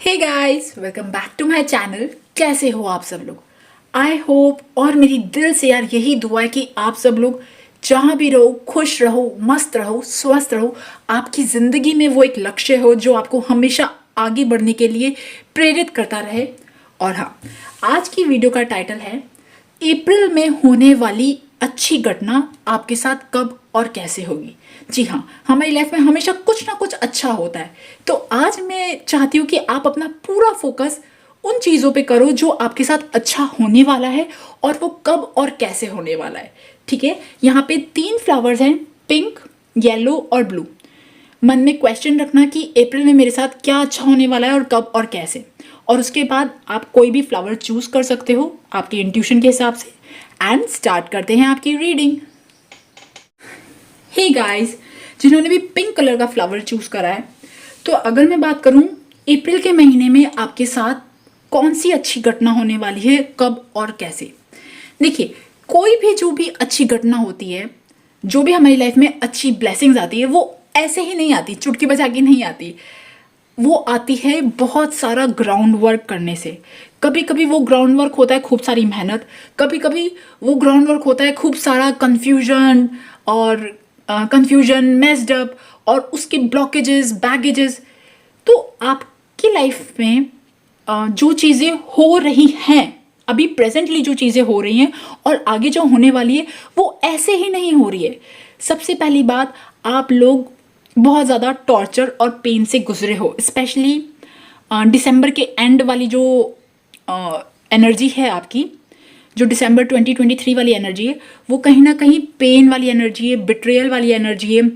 Hey guys, welcome back to my channel. कैसे हो आप सब लोग? आई होप और मेरी दिल से यार यही दुआ है कि आप सब लोग जहाँ भी रहो खुश रहो, मस्त रहो, स्वस्थ रहो। आपकी ज़िंदगी में वो एक लक्ष्य हो जो आपको हमेशा आगे बढ़ने के लिए प्रेरित करता रहे। और हाँ, आज की वीडियो का टाइटल है अप्रैल में होने वाली अच्छी घटना आपके साथ कब और कैसे होगी। जी हाँ, हमारी लाइफ में हमेशा कुछ ना कुछ अच्छा होता है। तो आज मैं चाहती हूँ कि आप अपना पूरा फोकस उन चीज़ों पे करो जो आपके साथ अच्छा होने वाला है और वो कब और कैसे होने वाला है। ठीक है, यहाँ पे 3 फ्लावर्स हैं, पिंक, येलो और ब्लू। मन में क्वेश्चन रखना कि अप्रैल में मेरे साथ क्या अच्छा होने वाला है और कब और कैसे। और उसके बाद आप कोई भी फ्लावर चूज कर सकते हो आपके इंट्यूशन के हिसाब से। एंड स्टार्ट करते हैं आपकी रीडिंग। हे गाइस, जिन्होंने भी पिंक कलर का फ्लावर चूज करा है, तो अगर मैं बात करूं अप्रैल के महीने में आपके साथ कौन सी अच्छी घटना होने वाली है, कब और कैसे। देखिए, कोई भी जो भी अच्छी घटना होती है, जो भी हमारी लाइफ में अच्छी ब्लेसिंग्स आती है, वो ऐसे ही नहीं आती, चुटकी बजा के नहीं आती। वो आती है बहुत सारा ग्राउंड वर्क करने से। कभी कभी वो ग्राउंड वर्क होता है खूब सारी मेहनत, कभी कभी वो ग्राउंड वर्क होता है खूब सारा कंफ्यूजन और कंफ्यूजन मेस्ड अप और उसके ब्लॉकेजेस, बैगेजेस। तो आपकी लाइफ में जो चीज़ें हो रही हैं, अभी प्रेजेंटली जो चीज़ें हो रही हैं और आगे जो होने वाली है, वो ऐसे ही नहीं हो रही है। सबसे पहली बात, आप लोग बहुत ज़्यादा टॉर्चर और पेन से गुजरे हो, स्पेशली दिसंबर के एंड वाली जो एनर्जी है आपकी, जो दिसंबर 2023 वाली एनर्जी है, वो कहीं ना कहीं पेन वाली एनर्जी है, बिट्रेयल वाली एनर्जी है,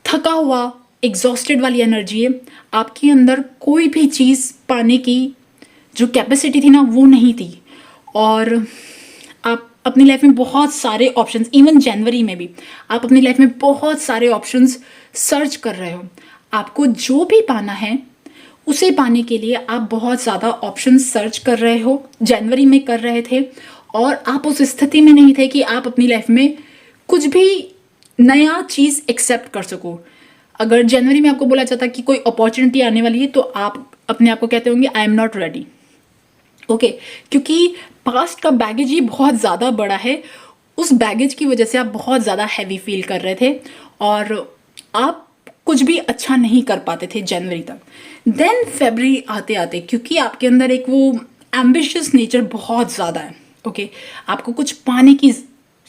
थका हुआ, एग्जॉस्टेड वाली एनर्जी है। आपके अंदर कोई भी चीज़ पाने की जो कैपेसिटी थी ना, वो नहीं थी। और आप अपनी लाइफ में बहुत सारे ऑप्शंस, इवन जनवरी में भी आप अपनी लाइफ में बहुत सारे ऑप्शंस सर्च कर रहे हो। आपको जो भी पाना है उसे पाने के लिए आप बहुत ज़्यादा ऑप्शन सर्च कर रहे हो, जनवरी में कर रहे थे। और आप उस स्थिति में नहीं थे कि आप अपनी लाइफ में कुछ भी नया चीज़ एक्सेप्ट कर सको। अगर जनवरी में आपको बोला जाता कि कोई अपॉर्चुनिटी आने वाली है, तो आप अपने आप को कहते होंगे I am not ready. Okay, क्योंकि पास्ट का बैगेज ही बहुत ज़्यादा बड़ा है। उस बैगेज की वजह से आप बहुत ज़्यादा हैवी फील कर रहे थे और आप कुछ भी अच्छा नहीं कर पाते थे जनवरी तक। देन फरवरी आते आते, क्योंकि आपके अंदर एक वो एम्बिशियस नेचर बहुत ज़्यादा है, ओके, आपको कुछ पाने की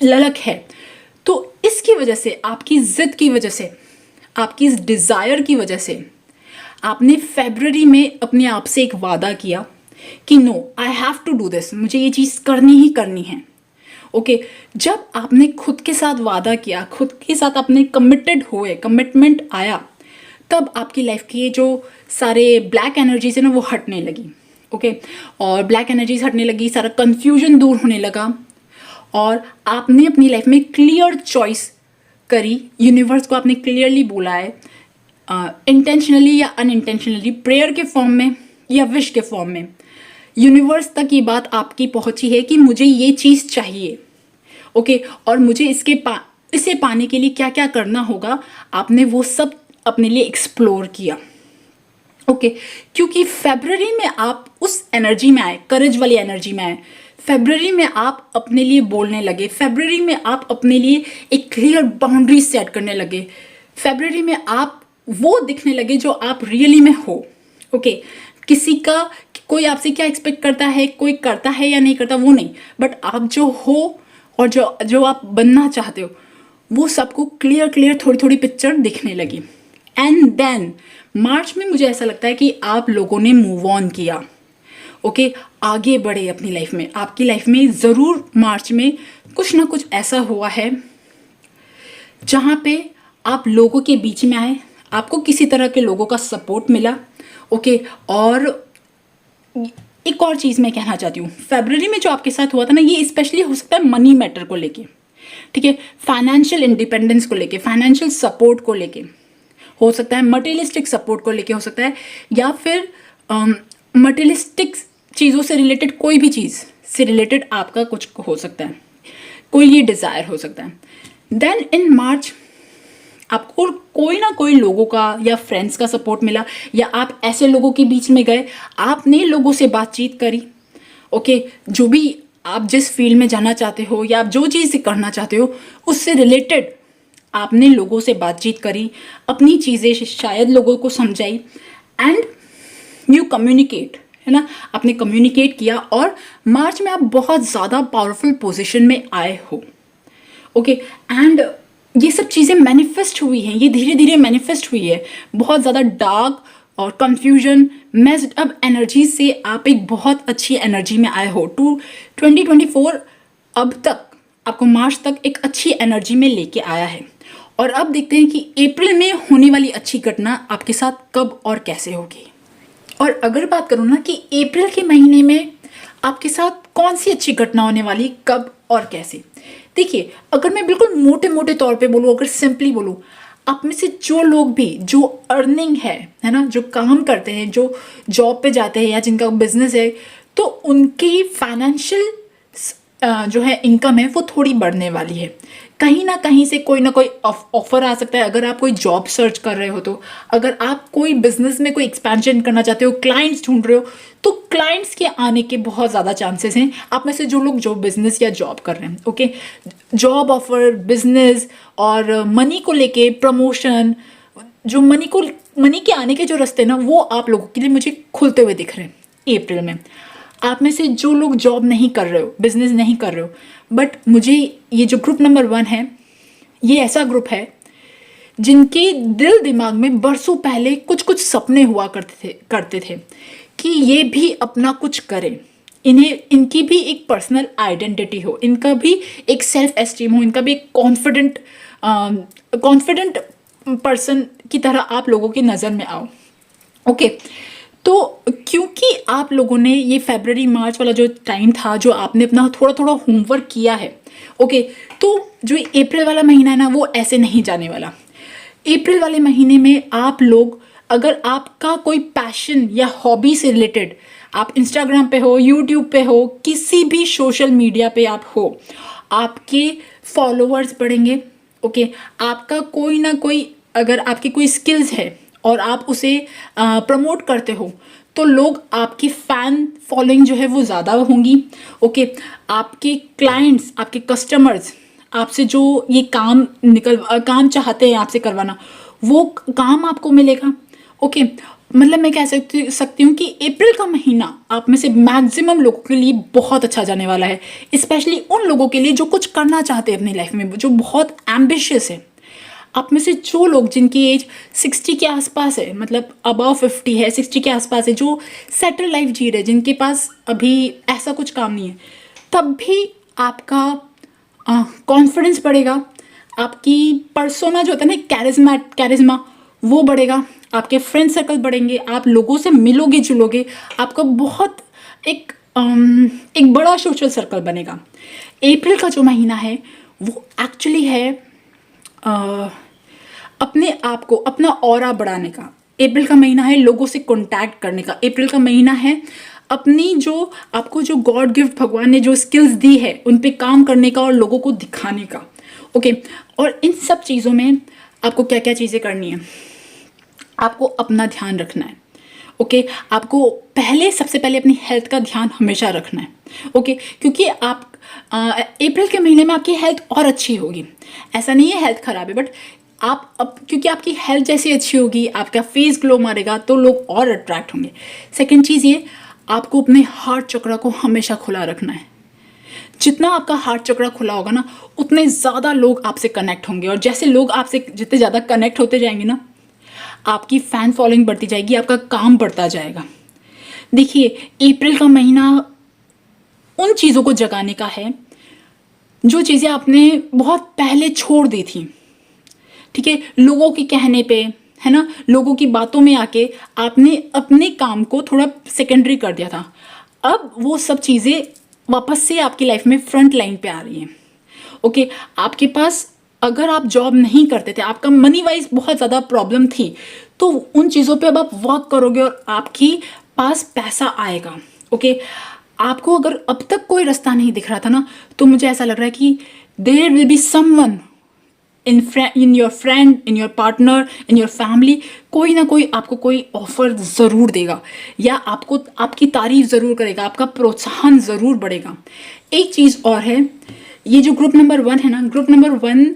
ललक है, तो इसकी वजह से, आपकी ज़िद की वजह से, आपकी इस डिज़ायर की वजह से आपने फरवरी में अपने आप से एक वादा किया कि no, I have to do this, मुझे ये चीज़ करनी ही करनी है। ओके, जब आपने खुद के साथ वादा किया, खुद के साथ अपने कमिटेड हुए, कमिटमेंट आया, तब आपकी लाइफ की जो सारे ब्लैक एनर्जीज है ना, वो हटने लगी। ओके, और ब्लैक एनर्जीज हटने लगी, सारा कंफ्यूजन दूर होने लगा और आपने अपनी लाइफ में क्लियर चॉइस करी। यूनिवर्स को आपने क्लियरली बोला है, इंटेंशनली या अनइंटेंशनली, प्रेयर के फॉर्म में या विश के फॉर्म में। यूनिवर्स तक ये बात आपकी पहुंची है कि मुझे ये चीज़ चाहिए, ओके, और मुझे इसे पाने के लिए क्या क्या करना होगा, आपने वो सब अपने लिए एक्सप्लोर किया। ओके, क्योंकि फरवरी में आप उस एनर्जी में आए, करेज वाली एनर्जी में आए। फरवरी में आप अपने लिए बोलने लगे, फरवरी में आप अपने लिए एक क्लियर बाउंड्री सेट करने लगे, फरवरी में आप वो दिखने लगे जो आप रियली में हो। ओके, किसी का, कोई आपसे क्या एक्सपेक्ट करता है, कोई करता है या नहीं करता, वो नहीं, बट आप जो हो और जो आप बनना चाहते हो, वो सबको क्लियर थोड़ी थोड़ी पिक्चर दिखने लगी। एंड देन मार्च में मुझे ऐसा लगता है कि आप लोगों ने मूव ऑन किया। ओके, आगे बढ़े अपनी लाइफ में। आपकी लाइफ में ज़रूर मार्च में कुछ ना कुछ ऐसा हुआ है जहाँ पे आप लोगों के बीच में आए, आपको किसी तरह के लोगों का सपोर्ट मिला। ओके, और एक और चीज़ मैं कहना चाहती हूँ, फरवरी में जो आपके साथ हुआ था ना, ये स्पेशली हो सकता है मनी मैटर को लेके, ठीक है, फाइनेंशियल इंडिपेंडेंस को लेके, फाइनेंशियल सपोर्ट को लेके हो सकता है, मटेरियलिस्टिक सपोर्ट को लेके हो सकता है, या फिर मटेरियलिस्टिक चीज़ों से रिलेटेड, कोई भी चीज़ से रिलेटेड आपका कुछ हो सकता है, कोई ये डिज़ायर हो सकता है। देन इन मार्च आपको कोई ना कोई लोगों का या फ्रेंड्स का सपोर्ट मिला, या आप ऐसे लोगों के बीच में गए, आपने लोगों से बातचीत करी। ओके, जो भी आप जिस फील्ड में जाना चाहते हो या आप जो चीज़ करना चाहते हो उससे रिलेटेड आपने लोगों से बातचीत करी, अपनी चीज़ें शायद लोगों को समझाई, एंड यू कम्युनिकेट, है ना, आपने कम्युनिकेट किया और मार्च में आप बहुत ज़्यादा पावरफुल पोजीशन में आए हो। ओके, एंड ये सब चीज़ें मैनिफेस्ट हुई हैं, ये धीरे धीरे मैनिफेस्ट हुई है। बहुत ज़्यादा डार्क और कंफ्यूजन मेस्ड अप एनर्जी से आप एक बहुत अच्छी एनर्जी में आए हो। 2024 अब तक आपको मार्च तक एक अच्छी एनर्जी में लेके आया है। और अब देखते हैं कि अप्रैल में होने वाली अच्छी घटना आपके साथ कब और कैसे होगी। और अगर बात करूँ ना कि अप्रैल के महीने में आपके साथ कौन सी अच्छी घटना होने वाली, कब और कैसे, देखिए अगर मैं बिल्कुल मोटे मोटे तौर पे बोलूँ, अगर सिंपली बोलूँ, आप में से जो लोग भी जो अर्निंग है ना, जो काम करते हैं, जो जॉब पे जाते हैं या जिनका बिजनेस है, तो उनकी फाइनेंशियल जो है इनकम है वो थोड़ी बढ़ने वाली है। कहीं ना कहीं से कोई ना कोई ऑफर आ सकता है। अगर आप कोई जॉब सर्च कर रहे हो, तो अगर आप कोई बिजनेस में कोई एक्सपेंशन करना चाहते हो, क्लाइंट्स ढूंढ रहे हो, तो क्लाइंट्स के आने के बहुत ज़्यादा चांसेस हैं। आप में से जो लोग जो बिजनेस या जॉब कर रहे हैं, ओके, जॉब ऑफर, बिजनेस और मनी को लेके प्रमोशन, जो मनी के आने के जो रास्ते ना, वो आप लोगों के लिए मुझे खुलते हुए दिख रहे हैं अप्रैल में। आप में से जो लोग जॉब नहीं कर रहे हो, बिजनेस नहीं कर रहे हो, बट मुझे ये जो ग्रुप नंबर 1 है, ये ऐसा ग्रुप है जिनके दिल दिमाग में बरसों पहले कुछ कुछ सपने हुआ करते थे कि ये भी अपना कुछ करें, इनकी भी एक पर्सनल आइडेंटिटी हो, इनका भी एक सेल्फ एस्टीम हो, इनका भी एक कॉन्फिडेंट पर्सन की तरह आप लोगों की नज़र में आओ। ओके, तो क्योंकि आप लोगों ने ये फरवरी मार्च वाला जो टाइम था, जो आपने अपना थोड़ा थोड़ा होमवर्क किया है, ओके, तो जो अप्रैल वाला महीना है ना, वो ऐसे नहीं जाने वाला। अप्रैल वाले महीने में आप लोग, अगर आपका कोई पैशन या हॉबी से रिलेटेड, आप इंस्टाग्राम पे हो, यूट्यूब पे हो, किसी भी सोशल मीडिया पे आप हो, आपके फॉलोअर्स बढ़ेंगे। ओके, आपका कोई ना कोई, अगर आपकी कोई स्किल्स है और आप उसे प्रमोट करते हो, तो लोग, आपकी फ़ैन फॉलोइंग जो है वो ज़्यादा होंगी। ओके, आपके क्लाइंट्स, आपके कस्टमर्स आपसे जो ये काम चाहते हैं आपसे करवाना, वो काम आपको मिलेगा। ओके, मतलब मैं कह सकती हूँ कि अप्रैल का महीना आप में से मैक्सिमम लोगों के लिए बहुत अच्छा जाने वाला है, स्पेशली उन लोगों के लिए जो कुछ करना चाहते हैं अपनी लाइफ में, जो बहुत एम्बिशियस है। आप में से जो लोग जिनकी एज 60 के आसपास है, मतलब अबव 50 है, 60 के आसपास है, जो सेटल लाइफ जी रहे, जिनके पास अभी ऐसा कुछ काम नहीं है, तब भी आपका कॉन्फिडेंस बढ़ेगा, आपकी पर्सोना जो होता है ना, कैरिज्मा वो बढ़ेगा, आपके फ्रेंड सर्कल बढ़ेंगे, आप लोगों से मिलोगे जुलोगे, आपका बहुत एक बड़ा सोशल सर्कल बनेगा। अप्रैल का जो महीना है वो एक्चुअली है अपने आप को, अपना ऑरा बढ़ाने का। अप्रैल का महीना है लोगों से कांटेक्ट करने का। अप्रैल का महीना है अपनी जो, आपको जो गॉड गिफ्ट भगवान ने जो स्किल्स दी है उन पे काम करने का और लोगों को दिखाने का। ओके, और इन सब चीज़ों में आपको क्या क्या चीज़ें करनी है, आपको अपना ध्यान रखना है। ओके, आपको सबसे पहले अपनी हेल्थ का ध्यान हमेशा रखना है। ओके, क्योंकि आप अप्रैल के महीने में आपकी हेल्थ और अच्छी होगी। ऐसा नहीं है हेल्थ खराब है, बट आप अब क्योंकि आपकी हेल्थ जैसी अच्छी होगी, आपका फेस ग्लो मारेगा, तो लोग और अट्रैक्ट होंगे। सेकंड चीज़ ये, आपको अपने हार्ट चक्र को हमेशा खुला रखना है। जितना आपका हार्ट चक्र खुला होगा ना, उतने ज़्यादा लोग आपसे कनेक्ट होंगे, और जैसे लोग आपसे जितने ज़्यादा कनेक्ट होते जाएंगे ना, आपकी फ़ैन फॉलोइंग बढ़ती जाएगी, आपका काम बढ़ता जाएगा। देखिए, अप्रैल का महीना उन चीज़ों को जगाने का है जो चीज़ें आपने बहुत पहले छोड़ दी थी। ठीक है, लोगों के कहने पे, है ना, लोगों की बातों में आके आपने अपने काम को थोड़ा सेकेंडरी कर दिया था। अब वो सब चीज़ें वापस से आपकी लाइफ में फ्रंट लाइन पे आ रही हैं। ओके, आपके पास, अगर आप जॉब नहीं करते थे, आपका मनी वाइज बहुत ज़्यादा प्रॉब्लम थी, तो उन चीज़ों पे अब आप वर्क करोगे और आपकी पास पैसा आएगा। ओके, आपको अगर अब तक कोई रास्ता नहीं दिख रहा था ना, तो मुझे ऐसा लग रहा है कि there will be someone in your friend, in your partner, in your family, कोई ना कोई आपको कोई ऑफर ज़रूर देगा या आपको आपकी तारीफ ज़रूर करेगा, आपका प्रोत्साहन ज़रूर बढ़ेगा। एक चीज़ और है, ये जो ग्रुप नंबर 1 है ना, ग्रुप नंबर 1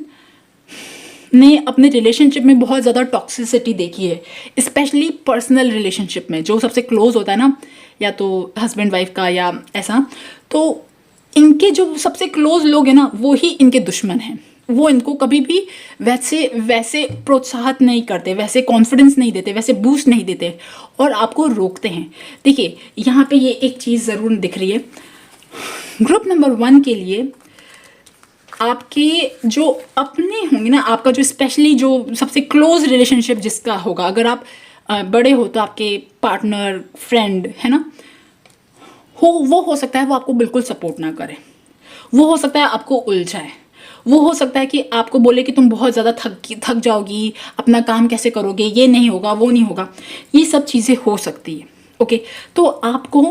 ने अपने रिलेशनशिप में बहुत ज़्यादा टॉक्सिसिटी देखी है, स्पेशली पर्सनल रिलेशनशिप में। जो सबसे क्लोज होता है ना, या तो हस्बैंड वाइफ का या ऐसा, तो इनके जो सबसे क्लोज लोग हैं ना, वो ही इनके दुश्मन हैं। वो इनको कभी भी वैसे वैसे प्रोत्साहित नहीं करते, वैसे कॉन्फिडेंस नहीं देते, वैसे बूस्ट नहीं देते और आपको रोकते हैं। देखिए यहाँ पे ये एक चीज़ ज़रूर दिख रही है, ग्रुप नंबर 1 के लिए आपके जो अपने होंगे ना, आपका जो स्पेशली जो सबसे क्लोज रिलेशनशिप जिसका होगा, अगर आप बड़े हो तो आपके पार्टनर, फ्रेंड है ना, वो हो सकता है वो आपको बिल्कुल सपोर्ट ना करे, वो हो सकता है आपको उलझाए, वो हो सकता है कि आपको बोले कि तुम बहुत ज़्यादा थक जाओगी, अपना काम कैसे करोगे, ये नहीं होगा, वो नहीं होगा, ये सब चीज़ें हो सकती है। ओके, तो आपको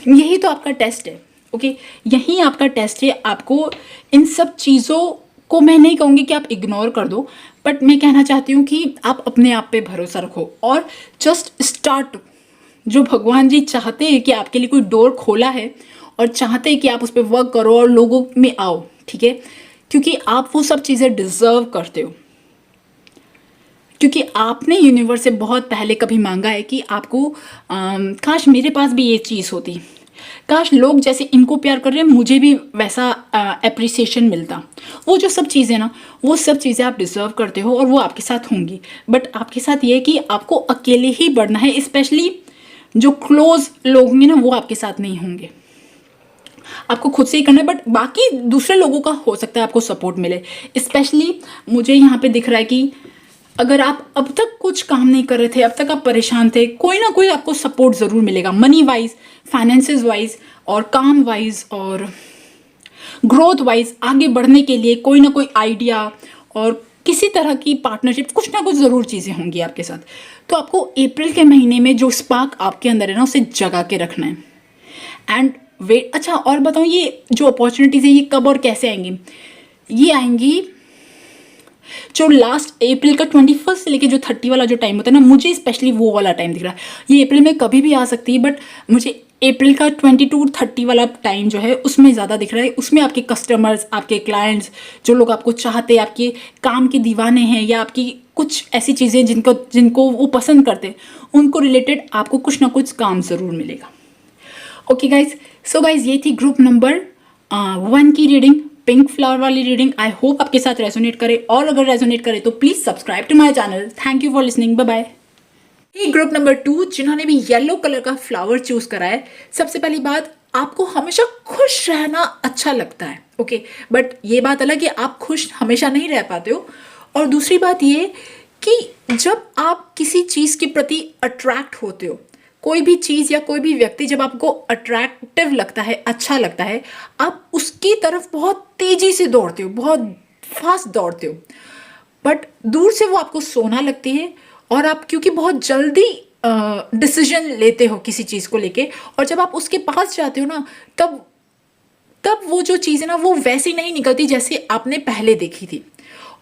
यही तो आपका टेस्ट है। ओके, यही आपका टेस्ट है। आपको इन सब चीज़ों को, मैं नहीं कहूँगी कि आप इग्नोर कर दो, बट मैं कहना चाहती हूँ कि आप अपने आप पे भरोसा रखो और जस्ट स्टार्ट। जो भगवान जी चाहते हैं कि आपके लिए कोई डोर खोला है और चाहते हैं कि आप उस पर वर्क करो और लोगों में आओ, ठीक है, क्योंकि आप वो सब चीज़ें डिजर्व करते हो, क्योंकि आपने यूनिवर्स से बहुत पहले कभी मांगा है कि आपको काश मेरे पास भी ये चीज़ होती, काश लोग जैसे इनको प्यार कर रहे हैं मुझे भी वैसा एप्रिसिएशन मिलता। वो जो सब चीज़ें ना, वो सब चीज़ें आप डिज़र्व करते हो और वो आपके साथ होंगी, बट आपके साथ ये है कि आपको अकेले ही बढ़ना है। स्पेशली जो क्लोज लोग होंगे ना, वो आपके साथ नहीं होंगे, आपको खुद से ही करना है, बट बाकी दूसरे लोगों का हो सकता है आपको सपोर्ट मिले। स्पेशली मुझे यहाँ पे दिख रहा है कि अगर आप अब तक कुछ काम नहीं कर रहे थे, अब तक आप परेशान थे, कोई ना कोई आपको सपोर्ट ज़रूर मिलेगा, मनी वाइज, फाइनेंसेस वाइज और काम वाइज और ग्रोथ वाइज। आगे बढ़ने के लिए कोई ना कोई आइडिया और किसी तरह की पार्टनरशिप, कुछ ना कुछ ज़रूर चीज़ें होंगी आपके साथ। तो आपको अप्रैल के महीने में जो स्पार्क आपके अंदर है ना, उसे जगा के रखना है एंड वेट। अच्छा, और बताऊँ, ये जो अपॉर्चुनिटीज़ है ये कब और कैसे आएंगी? ये आएंगी जो लास्ट अप्रैल का 21 से लेके जो 30 वाला जो टाइम होता है ना, मुझे स्पेशली वो वाला टाइम दिख रहा है। ये अप्रैल में कभी भी आ सकती है, बट मुझे अप्रैल का 22-30 वाला टाइम जो है उसमें ज़्यादा दिख रहा है। उसमें आपके कस्टमर्स, आपके क्लाइंट्स, जो लोग आपको चाहते हैं, आपके काम के दीवाने हैं या आपकी कुछ ऐसी चीज़ें जिनको वो पसंद करते हैं, उनको रिलेटेड आपको कुछ ना कुछ काम ज़रूर मिलेगा। ओके गाइज, सो गाइज ये थी ग्रुप नंबर 1 की रीडिंग, पिंक फ्लावर वाली रीडिंग। आई होप आपके साथ रेजोनेट करे, और अगर रेजोनेट करे तो please subscribe to my channel. Thank you for listening, bye bye. Group number 2 जिन्होंने भी येलो कलर का फ्लावर चूज करा है, सबसे पहली बात, आपको हमेशा खुश रहना अच्छा लगता है। ओके, बट ये बात अलग है आप खुश हमेशा नहीं रह पाते हो। और दूसरी बात ये कि जब आप किसी चीज़ के प्रति अट्रैक्ट होते हो, कोई भी चीज़ या कोई भी व्यक्ति जब आपको अट्रैक्टिव लगता है, अच्छा लगता है, आप उसकी तरफ बहुत तेज़ी से दौड़ते हो, बहुत फास्ट दौड़ते हो, बट दूर से वो आपको सोना लगती है और आप क्योंकि बहुत जल्दी डिसीजन लेते हो किसी चीज़ को लेके, और जब आप उसके पास जाते हो ना, तब वो जो चीज़ है ना, वो वैसी नहीं निकलती जैसे आपने पहले देखी थी,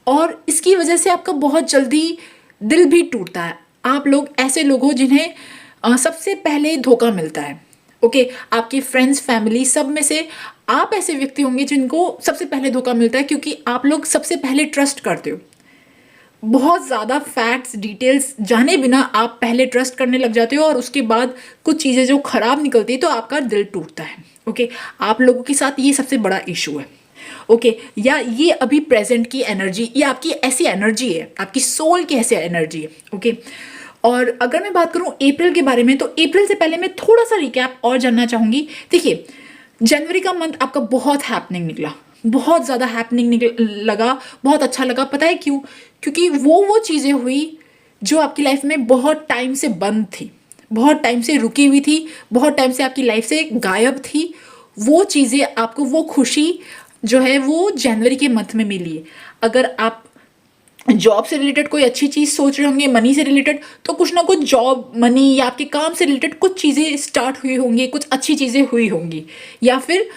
और इसकी वजह से आपका बहुत जल्दी दिल भी टूटता है। आप लोग ऐसे लोग हो जिन्हें सबसे पहले धोखा मिलता है। ओके, आपकी फ्रेंड्स, फैमिली, सब में से आप ऐसे व्यक्ति होंगे जिनको सबसे पहले धोखा मिलता है, क्योंकि आप लोग सबसे पहले ट्रस्ट करते हो। बहुत ज़्यादा फैक्ट्स, डिटेल्स जाने बिना आप पहले ट्रस्ट करने लग जाते हो, और उसके बाद कुछ चीज़ें जो खराब निकलती है तो आपका दिल टूटता है। ओके, आप लोगों के साथ ये सबसे बड़ा इशू है। ओके, या ये अभी प्रेजेंट की एनर्जी, ये आपकी ऐसी एनर्जी है, आपकी सोल की ऐसी एनर्जी है। ओके, और अगर मैं बात करूं अप्रैल के बारे में, तो अप्रैल से पहले मैं थोड़ा सा रिकैप और जानना चाहूँगी। देखिए, जनवरी का मंथ आपका बहुत हैपनिंग निकला, बहुत ज़्यादा हैपनिंग लगा, बहुत अच्छा लगा। पता है क्यों? क्योंकि वो चीज़ें हुई जो आपकी लाइफ में बहुत टाइम से बंद थी, बहुत टाइम से रुकी हुई थी, बहुत टाइम से आपकी लाइफ से गायब थी। वो चीज़ें आपको, वो खुशी जो है वो जनवरी के मंथ में मिली है। अगर आप जॉब से रिलेटेड कोई अच्छी चीज़ सोच रहे होंगे, मनी से रिलेटेड, तो कुछ ना कुछ जॉब, मनी या आपके काम से रिलेटेड कुछ चीज़ें स्टार्ट हुई होंगी, कुछ अच्छी चीज़ें हुई होंगी। या फिर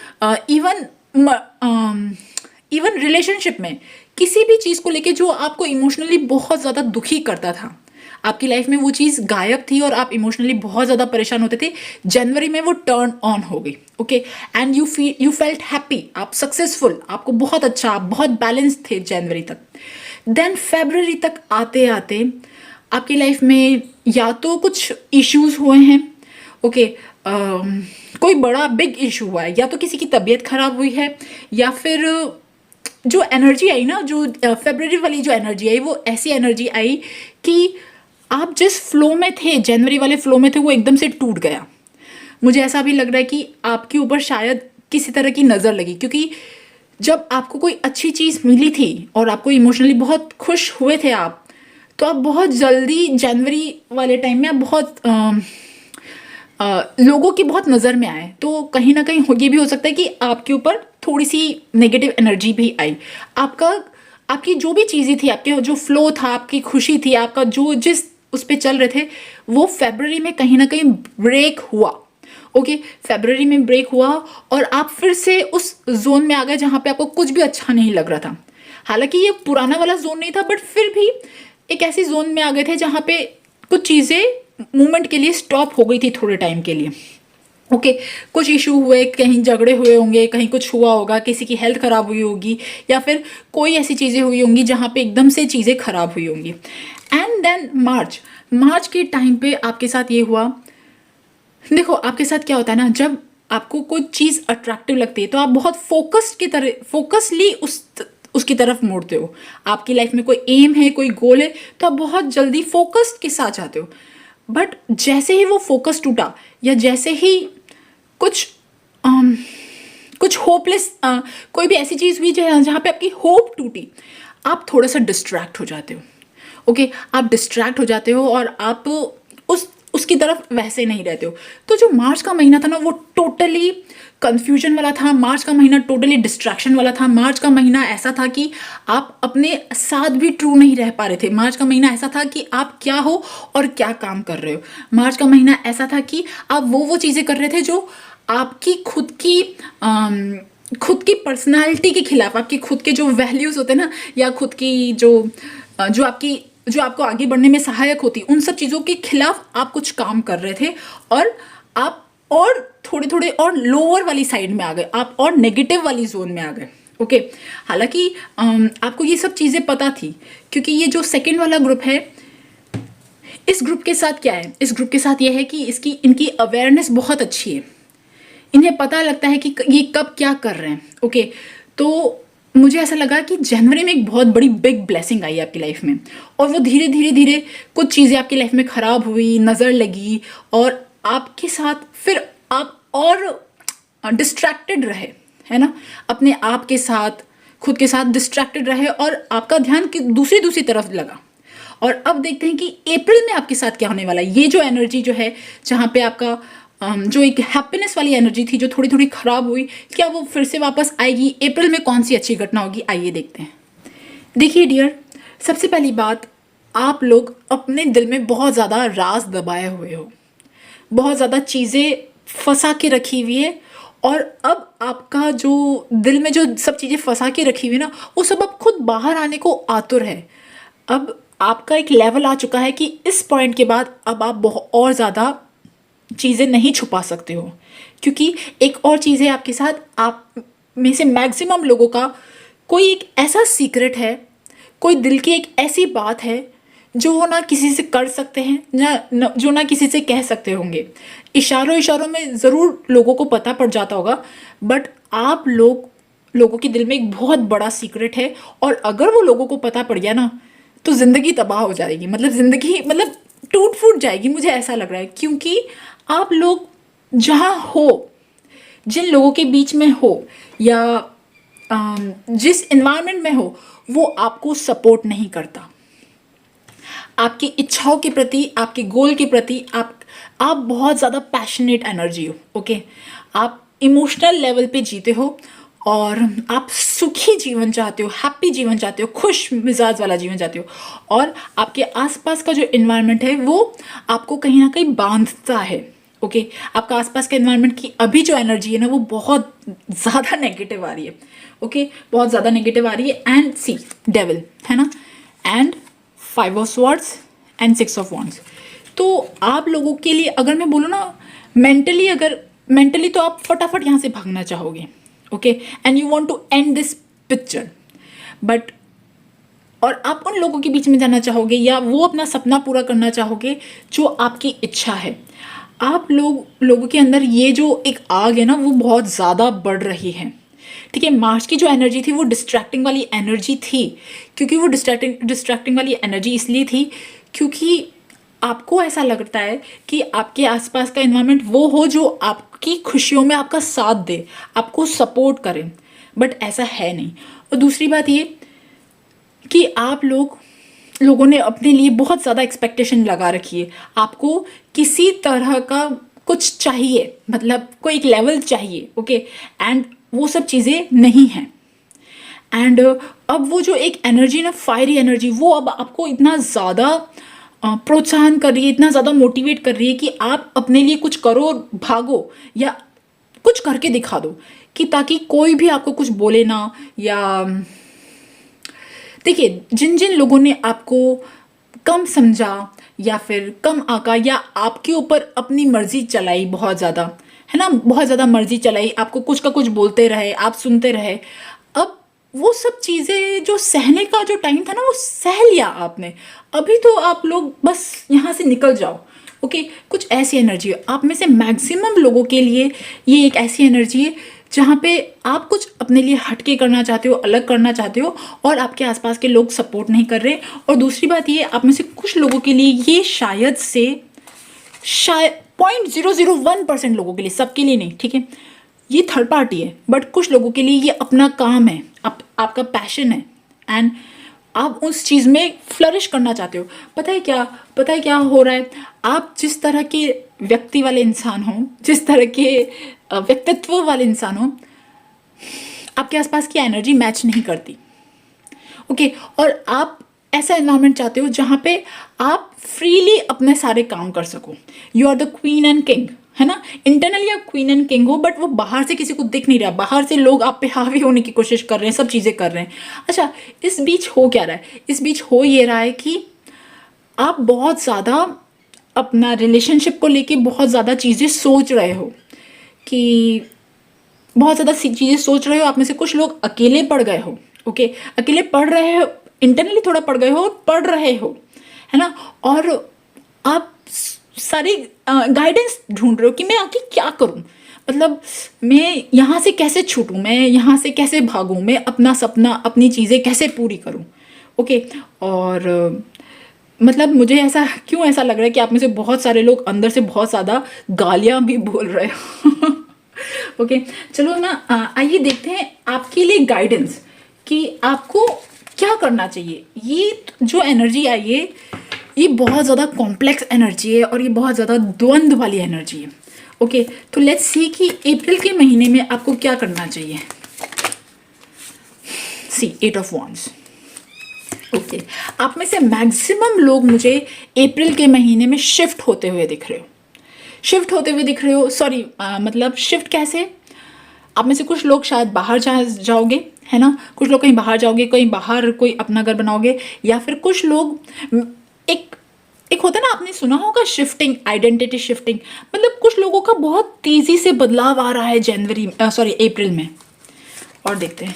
इवन रिलेशनशिप में किसी भी चीज़ को लेके जो आपको इमोशनली बहुत ज़्यादा दुखी करता था, आपकी लाइफ में वो चीज़ गायब थी और आप इमोशनली बहुत ज़्यादा परेशान होते थे, जनवरी में वो टर्न ऑन हो गई। Okay, and you felt happy, आप सक्सेसफुल, आपको बहुत अच्छा, आप बहुत बैलेंस थे जनवरी तक। देन फेब्रवरी तक आते आते आपकी लाइफ में या तो कुछ इश्यूज हुए हैं, ओके, कोई बड़ा बिग इशू हुआ है, या तो किसी की तबीयत खराब हुई है, या फिर जो एनर्जी आई ना, जो फेब्रवरी वाली जो एनर्जी आई, वो ऐसी एनर्जी आई कि आप जिस फ्लो में थे, जनवरी वाले फ्लो में थे, वो एकदम से टूट गया। मुझे ऐसा भी लग रहा है कि आपके ऊपर शायद किसी तरह की नज़र लगी, क्योंकि जब आपको कोई अच्छी चीज़ मिली थी और आपको इमोशनली बहुत खुश हुए थे आप, तो आप बहुत जल्दी जनवरी वाले टाइम में आप बहुत लोगों की बहुत नज़र में आए। तो कहीं ना कहीं ये भी हो सकता है कि आपके ऊपर थोड़ी सी नेगेटिव एनर्जी भी आई। आपकी जो भी चीज़ें थी, आपके जो फ्लो था, आपकी खुशी थी, आपका जो जिस उस पर चल रहे थे, वो फेब्रवरी में कहीं ना कहीं ब्रेक हुआ। ओके, फेब्रवरी में ब्रेक हुआ और आप फिर से उस जोन में आ गए जहाँ पे आपको कुछ भी अच्छा नहीं लग रहा था। हालांकि ये पुराना वाला जोन नहीं था, बट फिर भी एक ऐसी जोन में आ गए थे जहाँ पे कुछ चीज़ें मूवमेंट के लिए स्टॉप हो गई थी थोड़े टाइम के लिए। ओके, कुछ इशू हुए, कहीं झगड़े हुए होंगे, कहीं कुछ हुआ होगा, किसी की हेल्थ खराब हुई होगी, या फिर कोई ऐसी चीज़ें हुई होंगी जहाँ पे एकदम से चीज़ें खराब हुई होंगी। एंड देन मार्च के टाइम पे आपके साथ ये हुआ। देखो, आपके साथ क्या होता है ना, जब आपको कोई चीज़ अट्रैक्टिव लगती है तो आप बहुत फोकसली उसकी तरफ मुड़ते हो। आपकी लाइफ में कोई एम है, कोई गोल है, तो आप बहुत जल्दी फोकस के साथ जाते हो। बट जैसे ही वो फोकस टूटा, या जैसे ही कुछ कुछ होपलेस कोई भी ऐसी चीज़ हुई जहाँ पे आपकी होप टूटी, आप थोड़ा सा डिस्ट्रैक्ट हो जाते हो। ओके, आप डिस्ट्रैक्ट हो जाते हो और आप उसकी तरफ वैसे नहीं रहते हो। तो जो मार्च का महीना था ना, वो टोटली कंफ्यूजन वाला था। मार्च का महीना टोटली डिस्ट्रैक्शन वाला था। मार्च का महीना ऐसा था कि आप अपने साथ भी ट्रू नहीं रह पा रहे थे। मार्च का महीना ऐसा था कि आप क्या हो और क्या काम कर रहे हो। मार्च का महीना ऐसा था कि आप वो चीज़ें कर रहे थे जो आपकी खुद की पर्सनालिटी के खिलाफ, आपकी खुद के जो वैल्यूज़ होते हैं ना, या खुद की जो आपको आगे बढ़ने में सहायक होती, उन सब चीज़ों के खिलाफ आप कुछ काम कर रहे थे, और आप और थोड़े और लोअर वाली साइड में आ गए, आप और नेगेटिव वाली जोन में आ गए। ओके, हालांकि आपको ये सब चीज़ें पता थी, क्योंकि ये जो सेकंड वाला ग्रुप है, इस ग्रुप के साथ क्या है, इस ग्रुप के साथ ये है कि इनकी अवेयरनेस बहुत अच्छी है। इन्हें पता लगता है कि ये कब क्या कर रहे हैं। ओके, तो मुझे ऐसा लगा कि जनवरी में एक बहुत बड़ी बिग ब्लेसिंग आई आपकी लाइफ में, और वो धीरे धीरे कुछ चीज़ें आपकी लाइफ में ख़राब हुई, नज़र लगी, और आपके साथ फिर आप और डिस्ट्रैक्टेड रहे, है ना, अपने आप के साथ, खुद के साथ डिस्ट्रैक्टेड रहे, और आपका ध्यान दूसरी तरफ लगा। और अब देखते हैं कि अप्रैल में आपके साथ क्या होने वाला है। ये जो एनर्जी जो है, जहाँ पे आपका जो एक हैप्पीनेस वाली एनर्जी थी, जो थोड़ी खराब हुई, क्या वो फिर से वापस आएगी? अप्रैल में कौन सी अच्छी घटना होगी, आइए देखते हैं। देखिए डियर, सबसे पहली बात, आप लोग अपने दिल में बहुत ज़्यादा राज दबाए हुए हो, बहुत ज़्यादा चीज़ें फंसा के रखी हुई है, और अब आपका जो दिल में जो सब चीज़ें फंसा के रखी हुई ना, वो सब अब खुद बाहर आने को आतुर है। अब आपका एक लेवल आ चुका है कि इस पॉइंट के बाद अब आप बहुत और ज़्यादा चीज़ें नहीं छुपा सकते हो, क्योंकि एक और चीज़ है आपके साथ, आप में से मैक्सिमम लोगों का कोई एक ऐसा सीक्रेट है, कोई दिल की एक ऐसी बात है जो वो ना किसी से कर सकते हैं, जो ना किसी से कह सकते होंगे। इशारों में ज़रूर लोगों को पता पड़ जाता होगा, बट आप लोगों के दिल में एक बहुत बड़ा सीक्रेट है, और अगर वो लोगों को पता पड़ गया ना, तो ज़िंदगी तबाह हो जाएगी, ज़िंदगी टूट फूट जाएगी। मुझे ऐसा लग रहा है, क्योंकि आप लोग जहाँ हो, जिन लोगों के बीच में हो, या जिस एनवायरनमेंट में हो, वो आपको सपोर्ट नहीं करता। आपकी इच्छाओं के प्रति, आपके गोल के प्रति आप बहुत ज़्यादा पैशनेट एनर्जी हो। ओके, आप इमोशनल लेवल पे जीते हो, और आप सुखी जीवन चाहते हो, हैप्पी जीवन चाहते हो, खुश मिजाज वाला जीवन चाहते हो, और आपके आसपास का जो इन्वायरमेंट है वो आपको कहीं ना कहीं बांधता है। ओके आपका आसपास का एनवायरनमेंट की अभी जो एनर्जी है ना वो बहुत ज़्यादा नेगेटिव आ रही है। ओके बहुत ज़्यादा नेगेटिव आ रही है। एंड सी डेविल है ना, and 5 of swords and 6 of wands. तो आप लोगों के लिए अगर मैं बोलूँ ना मेंटली तो आप फटाफट यहाँ से भागना चाहोगे। Okay and you want to end this picture, but और आप उन लोगों के बीच में जाना चाहोगे या वो अपना सपना पूरा करना चाहोगे जो आपकी इच्छा है। आप लोगों के अंदर ये जो एक आग है ना वो बहुत ज़्यादा बढ़ रही है। ठीक है, मार्च की जो एनर्जी थी वो डिस्ट्रैक्टिंग वाली एनर्जी थी, क्योंकि वो डिस्ट्रैक्टिंग वाली एनर्जी इसलिए थी क्योंकि आपको ऐसा लगता है कि आपके आसपास का एनवायरनमेंट वो हो जो आपकी खुशियों में आपका साथ दे, आपको सपोर्ट करे, बट ऐसा है नहीं। और दूसरी बात ये कि आप लोगों ने अपने लिए बहुत ज़्यादा एक्सपेक्टेशन लगा रखी है। आपको किसी तरह का कुछ चाहिए, मतलब कोई एक लेवल चाहिए। ओके एंड वो सब चीज़ें नहीं हैं। एंड अब वो जो एक एनर्जी ना, फायरी एनर्जी, वो अब आपको इतना ज़्यादा प्रोत्साहन कर रही है, इतना ज़्यादा मोटिवेट कर रही है कि आप अपने लिए कुछ करो, भागो या कुछ करके दिखा दो, कि ताकि कोई भी आपको कुछ बोले ना। या देखिए जिन जिन लोगों ने आपको कम समझा या फिर कम आका या आपके ऊपर अपनी मर्जी चलाई बहुत ज़्यादा, है ना, बहुत ज़्यादा मर्जी चलाई, आपको कुछ का कुछ बोलते रहे, आप सुनते रहे, अब वो सब चीज़ें जो सहने का जो टाइम था ना वो सह लिया आपने। अभी तो आप लोग बस यहाँ से निकल जाओ। ओके कुछ ऐसी एनर्जी है आप में से मैक्सिमम लोगों के लिए, ये एक ऐसी एनर्जी है जहाँ पे आप कुछ अपने लिए हटके करना चाहते हो, अलग करना चाहते हो, और आपके आसपास के लोग सपोर्ट नहीं कर रहे। और दूसरी बात ये, आप में से कुछ लोगों के लिए ये शायद 0.001% लोगों के लिए, सबके लिए नहीं, ठीक है, ये थर्ड पार्टी है, बट कुछ लोगों के लिए ये अपना काम है, आपका पैशन है, एंड आप उस चीज़ में फ्लरिश करना चाहते हो। पता है क्या हो रहा है, आप जिस तरह के व्यक्ति वाले इंसान हो, जिस तरह के व्यक्तित्व वाले इंसान हो, आपके आसपास की एनर्जी मैच नहीं करती। ओके और आप ऐसा एनवायरनमेंट चाहते हो जहाँ पे आप फ्रीली अपने सारे काम कर सको। You are the queen and king, है ना, इंटरनली आप क्वीन एंड किंग हो, बट वो बाहर से किसी को दिख नहीं रहा, बाहर से लोग आप पे हावी होने की कोशिश कर रहे हैं, सब चीज़ें कर रहे हैं। अच्छा इस बीच हो क्या रहा है, इस बीच हो ये रहा है कि आप बहुत ज़्यादा अपना रिलेशनशिप को लेके बहुत ज़्यादा चीज़ें सोच रहे हो, कि बहुत ज़्यादा चीज़ें सोच रहे हो। आप में से कुछ लोग अकेले पड़ गए हो। ओके अकेले पढ़ रहे हो, इंटरनली थोड़ा पढ़ गए हो, पढ़ रहे हो, है ना, और आप सारी गाइडेंस ढूंढ रहे हो कि मैं आगे क्या करूं, मतलब मैं यहाँ से कैसे छूटूं, मैं यहाँ से कैसे भागूं, मैं अपना सपना, अपनी चीज़ें कैसे पूरी करूं। ओके और मतलब मुझे ऐसा लग रहा है कि आप में से बहुत सारे लोग अंदर से बहुत ज़्यादा गालियाँ भी बोल रहे हो। ओके चलो ना, आइए देखते हैं आपके लिए गाइडेंस कि आपको क्या करना चाहिए। ये जो एनर्जी आई है ये बहुत ज़्यादा कॉम्प्लेक्स एनर्जी है और ये बहुत ज़्यादा द्वंद्व वाली एनर्जी है। ओके तो लेट्स सी कि अप्रैल के महीने में आपको क्या करना चाहिए। सी 8 ऑफ वॉन्ड्स। ओके आप में से मैक्सिमम लोग मुझे अप्रैल के महीने में शिफ्ट होते हुए दिख रहे हो। सॉरी मतलब शिफ्ट कैसे, आप में से कुछ लोग शायद बाहर जाओगे, है ना, कुछ लोग कहीं बाहर जाओगे, कहीं बाहर कोई अपना घर बनाओगे, या फिर कुछ लोग एक होता है ना, आपने सुना होगा शिफ्टिंग, आइडेंटिटी शिफ्टिंग, मतलब कुछ लोगों का बहुत तेजी से बदलाव आ रहा है अप्रैल में। और देखते हैं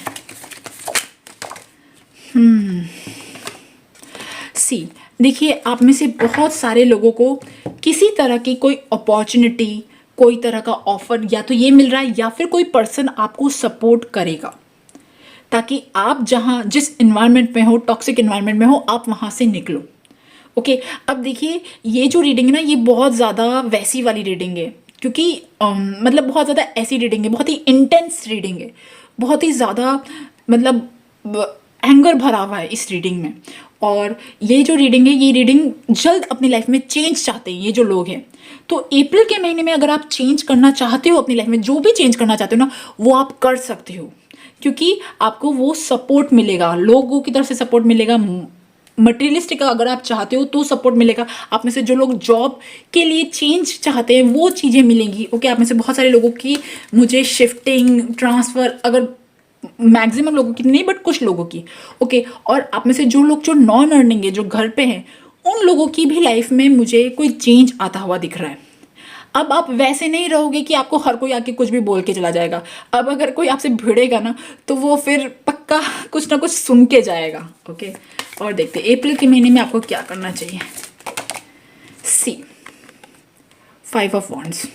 सी, देखिए आप में से बहुत सारे लोगों को किसी तरह की कोई अपॉर्चुनिटी, कोई तरह का ऑफर या तो ये मिल रहा है या फिर कोई पर्सन आपको सपोर्ट करेगा ताकि आप जिस इन्वायरमेंट में हो, टॉक्सिक इन्वायरमेंट में हो, आप वहाँ से निकलो। ओके अब देखिए ये जो रीडिंग है ना ये बहुत ज़्यादा वैसी वाली रीडिंग है, क्योंकि मतलब बहुत ज़्यादा ऐसी रीडिंग है, बहुत ही इंटेंस रीडिंग है, बहुत ही ज़्यादा मतलब एंगर भरा हुआ है इस रीडिंग में। और ये जो रीडिंग है, ये रीडिंग जल्द अपनी लाइफ में चेंज चाहते हैं ये जो लोग हैं। तो अप्रैल के महीने में अगर आप चेंज करना चाहते हो अपनी लाइफ में, जो भी चेंज करना चाहते हो ना, वो आप कर सकते हो, क्योंकि आपको वो सपोर्ट मिलेगा, लोगों की तरफ से सपोर्ट मिलेगा, मटेरियलिस्टिक अगर आप चाहते हो तो सपोर्ट मिलेगा। आप में से जो लोग जॉब के लिए चेंज चाहते हैं वो चीज़ें मिलेंगी। ओके, आप में से बहुत सारे लोगों की मुझे शिफ्टिंग, ट्रांसफ़र, अगर मैक्सिमम लोगों की नहीं बट कुछ लोगों की। ओके, और आप में से जो लोग जो नॉन अर्निंग है, जो घर पे हैं, उन लोगों की भी लाइफ में मुझे कोई चेंज आता हुआ दिख रहा है। अब आप वैसे नहीं रहोगे कि आपको हर कोई आके कुछ भी बोल के चला जाएगा। अब अगर कोई आपसे भिड़ेगा ना तो वो फिर पक्का कुछ ना कुछ सुन के जाएगा। ओके, और देखते हैं अप्रैल के महीने में आपको क्या करना चाहिए। सी 5 ऑफ वॉन्ड्स,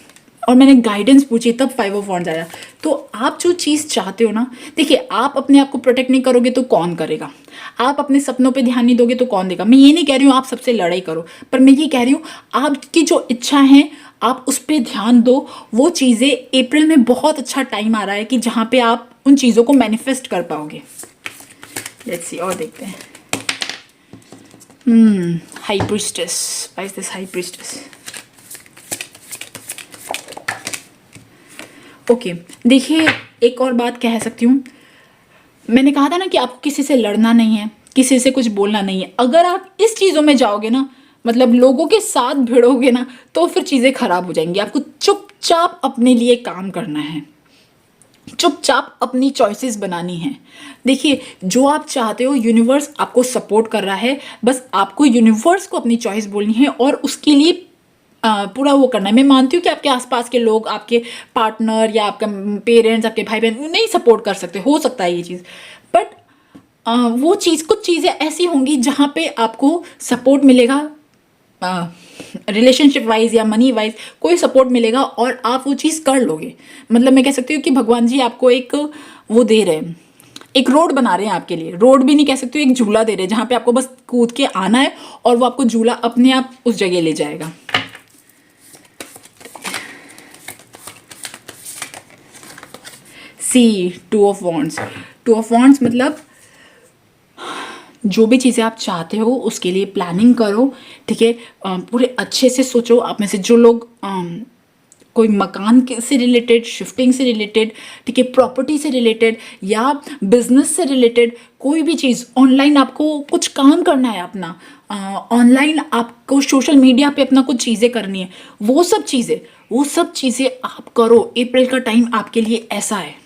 और मैंने गाइडेंस पूछी तब 5 ऑफ वॉन्ड्स आया। तो आप जो चीज़ चाहते हो ना, देखिए आप अपने आप को प्रोटेक्ट नहीं करोगे तो कौन करेगा। आप अपने सपनों पे ध्यान नहीं दोगे तो कौन देगा। मैं ये नहीं कह रही हूँ आप सबसे लड़ाई करो, पर मैं ये कह रही हूँ आपकी जो इच्छा है आप उस पर ध्यान दो। वो चीज़ें अप्रैल में बहुत अच्छा टाइम आ रहा है कि जहाँ पे आप उन चीज़ों को मैनिफेस्ट कर पाओगे। लेट्स सी, और देखते हैं। High priestess, why is this high priestess? Okay, देखिए एक और बात कह सकती हूँ। मैंने कहा था ना कि आपको किसी से लड़ना नहीं है, किसी से कुछ बोलना नहीं है। अगर आप इस चीज़ों में जाओगे ना, मतलब लोगों के साथ भिड़ोगे ना, तो फिर चीज़ें खराब हो जाएंगी। आपको चुपचाप अपने लिए काम करना है, चुपचाप अपनी चॉइसेस बनानी है। देखिए जो आप चाहते हो यूनिवर्स आपको सपोर्ट कर रहा है, बस आपको यूनिवर्स को अपनी चॉइस बोलनी है और उसके लिए पूरा वो करना है। मैं मानती हूँ कि आपके आसपास के लोग, आपके पार्टनर या आपका पेरेंट्स, आपके भाई बहन नहीं सपोर्ट कर सकते, हो सकता है ये चीज़, बट वो चीज़, कुछ चीज़ें ऐसी होंगी जहाँ पे आपको सपोर्ट मिलेगा, रिलेशनशिप वाइज या मनी वाइज कोई सपोर्ट मिलेगा और आप वो चीज़ कर लोगे। मतलब मैं कह सकती हूँ कि भगवान जी आपको एक वो दे रहे हैं, एक रोड बना रहे हैं आपके लिए। रोड भी नहीं कह सकती हूँ, एक झूला दे रहे हैं जहाँ पे आपको बस कूद के आना है और वो आपको झूला अपने आप उस जगह ले जाएगा। सी 2 ऑफ वॉन्ड्स। 2 ऑफ वॉन्ड्स मतलब जो भी चीज़ें आप चाहते हो उसके लिए प्लानिंग करो, ठीक है। पूरे अच्छे से सोचो। आप में से जो लोग कोई मकान से रिलेटेड, शिफ्टिंग से रिलेटेड, ठीक है, प्रॉपर्टी से रिलेटेड या बिजनेस से रिलेटेड कोई भी चीज़, ऑनलाइन आपको कुछ काम करना है अपना, ऑनलाइन आपको सोशल मीडिया पे अपना कुछ चीज़ें करनी है, वो सब चीज़ें आप करो। अप्रैल का टाइम आपके लिए ऐसा है।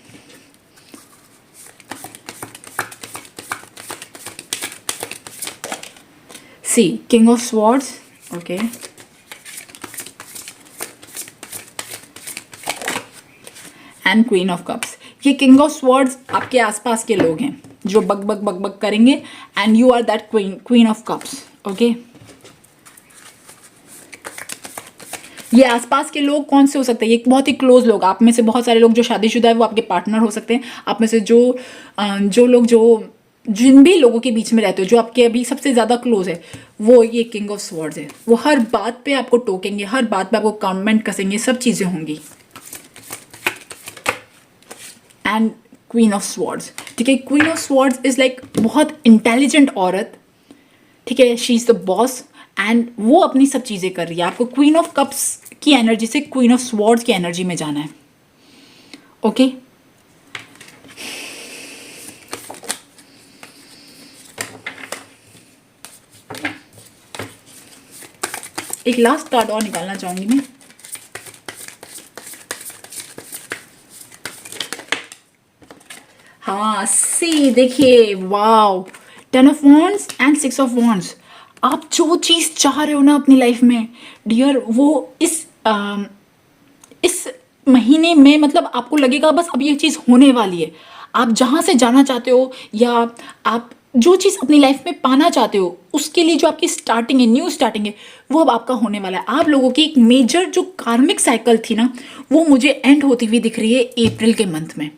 See king of swords, okay, and queen of cups. ये किंग ऑफ स्वॉर्ड्स आपके आसपास के लोग हैं जो बग बग बग बग करेंगे, and you are that queen of cups. Okay, ये आसपास के लोग कौन से हो सकते हैं? ये बहुत ही क्लोज लोग, आप में से बहुत सारे लोग जो शादीशुदा है वो आपके पार्टनर हो सकते हैं। आप में से जो लोग जो जिन भी लोगों के बीच में रहते हो, जो आपके अभी सबसे ज़्यादा क्लोज है, वो ये किंग ऑफ स्वॉर्ड्स है। वो हर बात पे आपको टोकेंगे, हर बात पे आपको कमेंट कसेंगे, सब चीज़ें होंगी। एंड क्वीन ऑफ स्वॉर्ड्स, ठीक है, queen of swords is like बहुत इंटेलिजेंट औरत, ठीक है, she is the boss and वो अपनी सब चीज़ें कर रही है। आपको क्वीन ऑफ कप्स की एनर्जी से क्वीन ऑफ स्वॉर्ड्स की एनर्जी में जाना है। ओके, एक लास्ट कार्ड और निकालना चाहूंगी मैं। हाँ, सी देखिए, wow, 10 of wands and 6 of wands. आप जो चीज़ चाह रहे हो ना अपनी लाइफ में डियर, वो इस महीने में, मतलब आपको लगेगा बस अब ये चीज़ होने वाली है। आप जहाँ से जाना चाहते हो या आप जो चीज़ अपनी लाइफ में पाना चाहते हो उसके लिए जो आपकी स्टार्टिंग है, न्यू स्टार्टिंग है, वो अब आपका होने वाला है। आप लोगों की एक मेजर जो कार्मिक साइकिल थी ना, वो मुझे एंड होती हुई दिख रही है अप्रैल के मंथ में।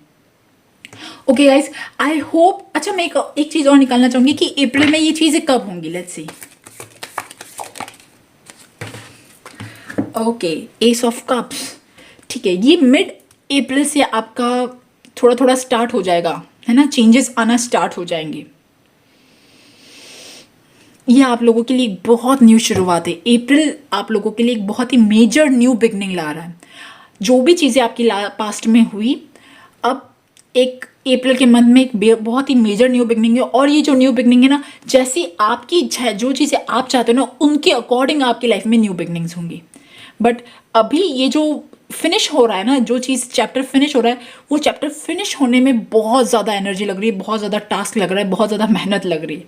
Okay guys, I hope. अच्छा, मैं एक चीज़ और निकालना चाहूँगी कि अप्रैल में ये चीज़ें कब होंगी। Let's see. Okay, S of cups, ठीक है, ये मिड अप्रैल से आपका थोड़ा थोड़ा स्टार्ट हो जाएगा, है ना, चेंजेस आना स्टार्ट हो जाएंगे। ये आप लोगों के लिए एक बहुत न्यू शुरुआत है। अप्रैल आप लोगों के लिए एक बहुत ही मेजर न्यू बिगनिंग ला रहा है। जो भी चीज़ें आपकी पास्ट में हुई, अब एक अप्रैल के मंथ में एक बहुत ही मेजर न्यू बिगनिंग है, और ये जो न्यू बिगनिंग है ना, जैसी आपकी इच्छा है, जो चीज़ें आप चाहते हो ना, उनके अकॉर्डिंग आपकी लाइफ में न्यू बिगनिंग्स होंगी। बट अभी ये जो फिनिश हो रहा है ना, जो चीज़ चैप्टर फिनिश हो रहा है, वो चैप्टर फिनिश होने में बहुत ज़्यादा एनर्जी लग रही है, बहुत ज़्यादा टास्क लग रहा है, बहुत ज़्यादा मेहनत लग रही है।